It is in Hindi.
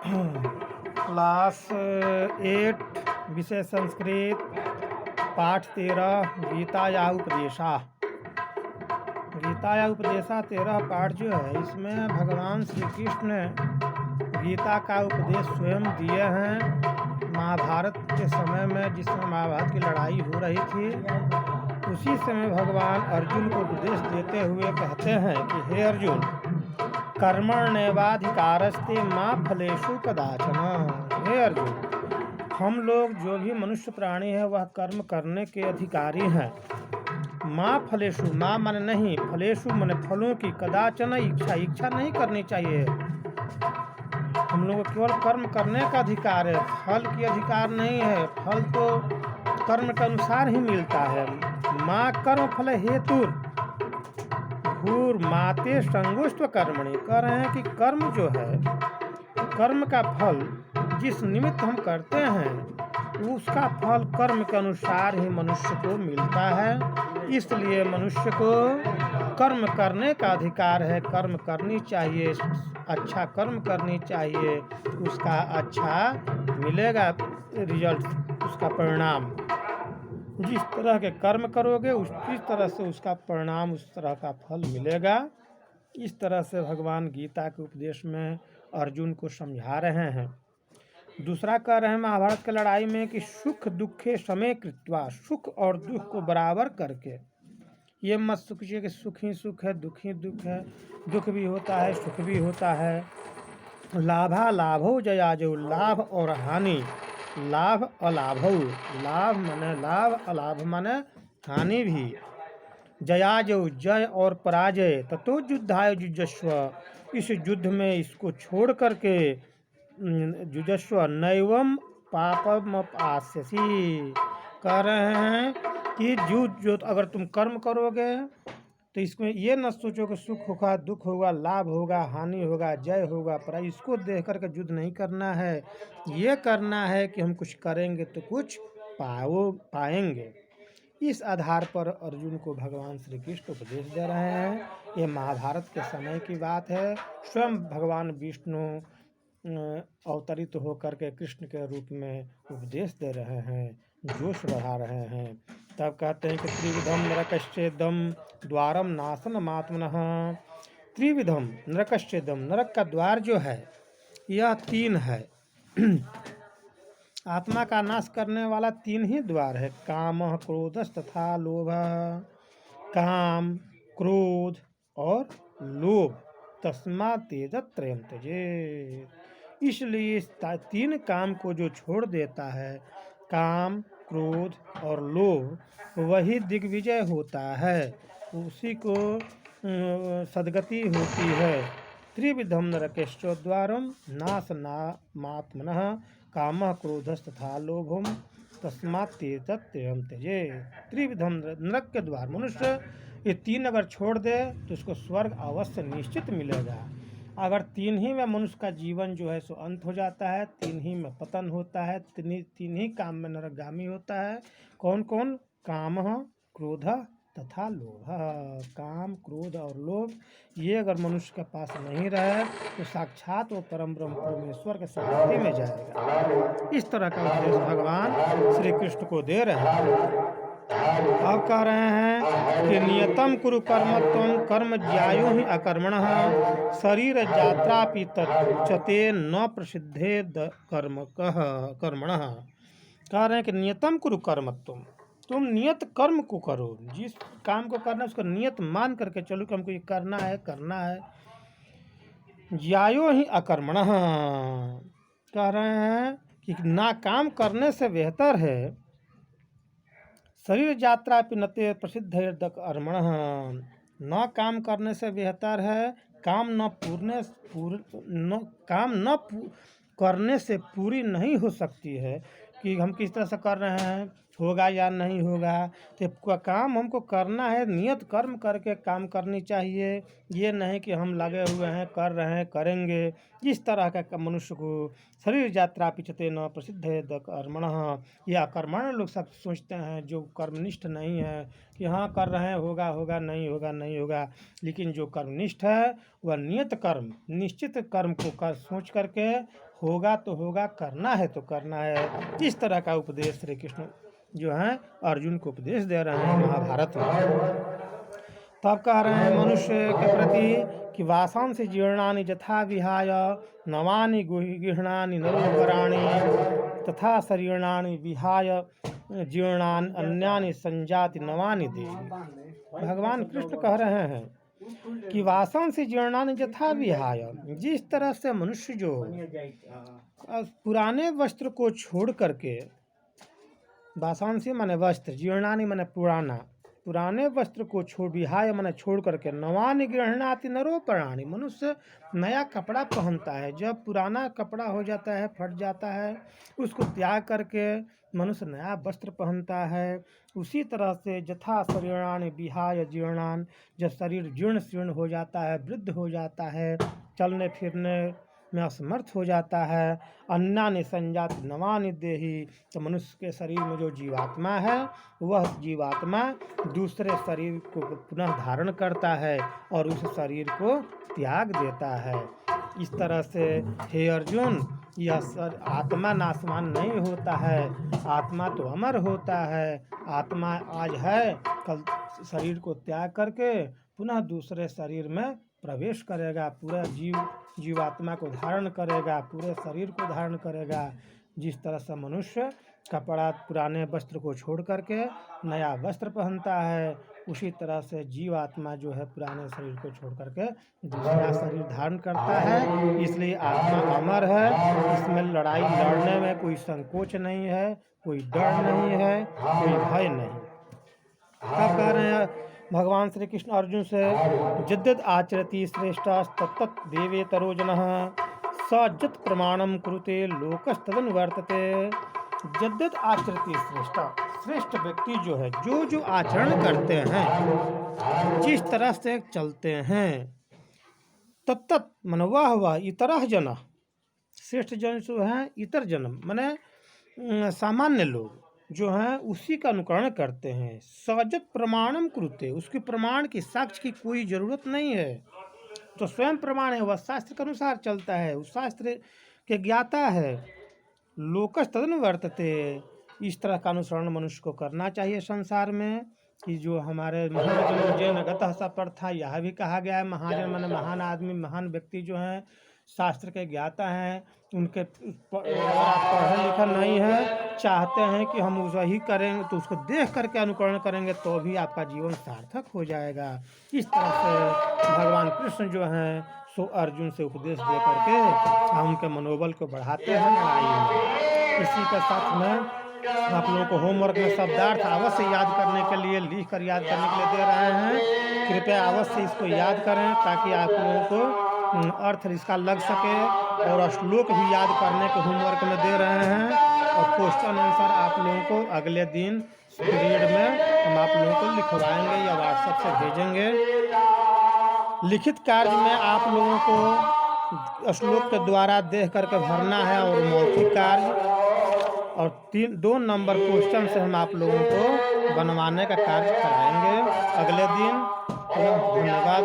क्लास 8 विषय संस्कृत पाठ 13 गीता या उपदेशा। गीता या उपदेशा 13 पाठ जो है, इसमें भगवान श्री कृष्ण ने गीता का उपदेश स्वयं दिए हैं। महाभारत के समय में, जिस समय महाभारत की लड़ाई हो रही थी, उसी समय भगवान अर्जुन को उपदेश देते हुए कहते हैं कि हे अर्जुन, कर्मण्येवाधिकारस्ते मा फलेषु कदाचन। हे अर्जुन, हम लोग जो भी मनुष्य प्राणी है वह कर्म करने के अधिकारी हैं। माँ फलेषु, माँ मन नहीं, फलेषु मन फलों की, कदाचन इच्छा नहीं करनी चाहिए। हम लोग को केवल कर्म करने का अधिकार है, फल की अधिकार नहीं है। फल तो कर्म के अनुसार ही मिलता है। माँ कर्म फल हेतु माते संगुष्ट कर्मणि। कह रहे हैं कि कर्म जो है, कर्म का फल जिस निमित्त हम करते हैं उसका फल कर्म के अनुसार ही मनुष्य को मिलता है। इसलिए मनुष्य को कर्म करने का अधिकार है, कर्म करनी चाहिए, अच्छा कर्म करनी चाहिए, उसका अच्छा मिलेगा रिजल्ट, उसका परिणाम। जिस तरह के कर्म करोगे उस तरह से उसका परिणाम, उस तरह का फल मिलेगा। इस तरह से भगवान गीता के उपदेश में अर्जुन को समझा रहे हैं। दूसरा कह रहे हैं महाभारत की लड़ाई में कि सुख दुखे समे कृत्वा, सुख और दुख को बराबर करके। ये मत सोचिए कि सुख ही सुख है, दुख ही दुख है। दुख भी होता है, सुख भी होता है। लाभा लाभो जयाजो, लाभ और हानि, लाभ अलाभो, लाभ माने लाभ, अलाभ माने हानि भी। जयाजो, जय और पराजय, ततो युद्धाय जुजस्व, इस युद्ध में इसको छोड़ करके जुजस्व, नैवम पापम आस्यसि। कह रहे हैं कि जो अगर तुम कर्म करोगे तो इसमें ये न सोचो कि सुख होगा, दुख होगा, लाभ होगा, हानि होगा, जय होगा, पर इसको देख कर के युद्ध नहीं करना है। ये करना है कि हम कुछ करेंगे तो कुछ पाएंगे। इस आधार पर अर्जुन को भगवान श्री कृष्ण उपदेश दे रहे हैं। ये महाभारत के समय की बात है। स्वयं भगवान विष्णु अवतरित होकर के कृष्ण के रूप में उपदेश दे रहे हैं, जोश बढ़ा रहे हैं। तब कहते हैं कि त्रिविधम नरकश्चेदम द्वारम नाशनम आत्मनः। त्रिविधम नरकश्चेदम, नरक का द्वार जो है यह 3 है। आत्मा का नाश करने वाला 3 ही द्वार है, काम क्रोधस तथा लोभ। काम, क्रोध और लोभ, तस्मात् तेजत्रयं त्यजेत्। इसलिए 3 काम को जो छोड़ देता है, काम, क्रोध और लोभ, वही दिग्विजय होता है, उसी को सद्गति होती है। त्रिविधम नरकेश्चोद्वारम नाशनामात्मनः कामः क्रोधस् तथा लोभम तस्मात् त्यजेत् त्यजेत्। त्रिविधम नरक के द्वार, मनुष्य ये 3 अगर छोड़ दे तो उसको स्वर्ग अवश्य निश्चित मिलेगा। अगर 3 ही में मनुष्य का जीवन जो है सो अंत हो जाता है, 3 ही में पतन होता है, 3 ही काम में नरकगामी होता है। कौन कौन? कामः, क्रोधः तथा लोभ। काम, क्रोध और लोभ, ये अगर मनुष्य के पास नहीं रहे तो साक्षात वो परम ब्रह्म परमेश्वर के सानिध्य में जाएगा। इस तरह का उपदेश भगवान श्री कृष्ण को दे रहे हैं। अब कह रहे हैं कि नियतम कुरु कर्मत्वं कर्म ज्यायो ही अकर्मणः शरीर यात्रापि तच्चते न प्रसिद्धे कर्मणः। कह रहे हैं कि नियतम कुरु कर्मत्वं, तुम नियत कर्म को करो। जिस काम को करना है उसको नियत मान करके चलो कि हमको ये करना है। ज्यायो ही अकर्मणः, कह रहे हैं कि ना काम करने से बेहतर है शरीर यात्रा पिनते प्रसिद्ध कर्मणः, न काम करने से बेहतर है काम करने से पूरी नहीं हो सकती है। कि हम किस तरह से कर रहे हैं, होगा या नहीं होगा। तो काम हमको करना है, नियत कर्म करके काम करनी चाहिए। ये नहीं कि हम लगे हुए हैं, कर रहे हैं, करेंगे। इस तरह का मनुष्य को शरीर यात्रा पिचते न प्रसिद्ध है द कर्मणः। यह कर्मण लोग सब सोचते हैं, जो कर्मनिष्ठ नहीं है कि हाँ कर रहे हैं, होगा होगा, नहीं होगा नहीं होगा। लेकिन जो कर्मनिष्ठ है वह नियत कर्म, निश्चित कर्म को सोच करके होगा तो होगा, करना है तो करना है। इस तरह का उपदेश श्री कृष्ण जो है अर्जुन को उपदेश दे रहे हैं महाभारत में। तब कह रहे हैं मनुष्य के प्रति कि वासांसि जीर्णानि यथा विहाय नवानि गृह्णानि नरोपराणि तथा शरीराणि विहाय जीर्णानि अन्यानि संजाति नवानि देहि। भगवान कृष्ण कह रहे हैं कि वासांसि जीर्णानि यथा विहाय, जिस तरह से मनुष्य जो पुराने वस्त्र को छोड़ करके, वासांसि माने वस्त्र, जीर्णानि माने पुराना, पुराने वस्त्र को विहाय माने छोड़ करके नवानि गृह्णाति नरोपराणि, मनुष्य नया कपड़ा पहनता है। जब पुराना कपड़ा हो जाता है, फट जाता है, उसको त्याग करके मनुष्य नया वस्त्र पहनता है। उसी तरह से यथा शरीराणि विहाय जीर्णान, जब शरीर जीर्ण शीर्ण हो जाता है, वृद्ध हो जाता है, चलने फिरने में असमर्थ हो जाता है, अन्यानि संजाति नवानि देहि, तो मनुष्य के शरीर में जो जीवात्मा है वह जीवात्मा दूसरे शरीर को पुनः धारण करता है और उस शरीर को त्याग देता है। इस तरह से हे अर्जुन, यह आत्मा नाशवान नहीं होता है, आत्मा तो अमर होता है। आत्मा आज है, कल शरीर को त्याग करके पुनः दूसरे शरीर में प्रवेश करेगा, पूरा जीवात्मा को धारण करेगा, पूरे शरीर को धारण करेगा। जिस तरह से मनुष्य कपड़ा पुराने वस्त्र को छोड़ करके नया वस्त्र पहनता है, उसी तरह से जीवात्मा जो है पुराने शरीर को छोड़ करके दूसरा शरीर धारण करता है। इसलिए आत्मा अमर है, इसमें लड़ाई लड़ने में कोई संकोच नहीं है, कोई डर नहीं है, कोई भय नहीं। अब कह रहे हैं भगवान श्री कृष्ण अर्जुन से, यद्यद् आचरति श्रेष्ठस्तत्तत् देवेतरो जनः स यत् प्रमाणं कुरुते लोकस्तदनुवर्तते। यद्यद् आचरति श्रेष्ठ व्यक्ति जो है, जो आचरण करते हैं, जिस तरह से चलते हैं, तत्तत् मन वह इतरः जनः, श्रेष्ठ जन जो है इतर जन माने सामान्य लोग जो हैं उसी का अनुकरण करते हैं। सजत प्रमाणम कुरुते, उसके प्रमाण की, साक्ष्य की कोई ज़रूरत नहीं है, तो स्वयं प्रमाण है, वह शास्त्र के अनुसार चलता है, उस शास्त्र के ज्ञाता है। लोकस तदनुवर्तते, इस तरह का अनुसरण मनुष्य को करना चाहिए संसार में। कि जो हमारे महाजन जैन गतः सपर था, यह भी कहा गया है, महाजन माने महान आदमी, महान व्यक्ति जो हैं शास्त्र के ज्ञाता हैं, उनके अगर आप पढ़े लिखे नहीं है, चाहते हैं कि हम वही करेंगे, तो उसको देख करके अनुकरण करेंगे तो भी आपका जीवन सार्थक हो जाएगा। इस तरह से भगवान कृष्ण जो हैं सो अर्जुन से उपदेश दे करके उनके मनोबल को बढ़ाते हैं लड़ाई में। इसी के साथ में आप लोगों को होमवर्क में शब्दार्थ अवश्य याद करने के लिए, लिख कर याद करने के लिए दे रहे हैं। कृपया अवश्य इसको याद करें ताकि आप लोगों को अर्थ इसका लग सके, और श्लोक भी याद करने के होमवर्क में दे रहे हैं। और क्वेश्चन आंसर आप लोगों को अगले दिन पीरियड में हम आप लोगों को लिखवाएंगे या व्हाट्सएप से भेजेंगे। लिखित कार्य में आप लोगों को श्लोक के द्वारा देख करके भरना है, और मौखिक कार्य और 2 नंबर क्वेश्चन से हम आप लोगों को बनवाने का कार्य कराएंगे अगले दिन। धन्यवाद।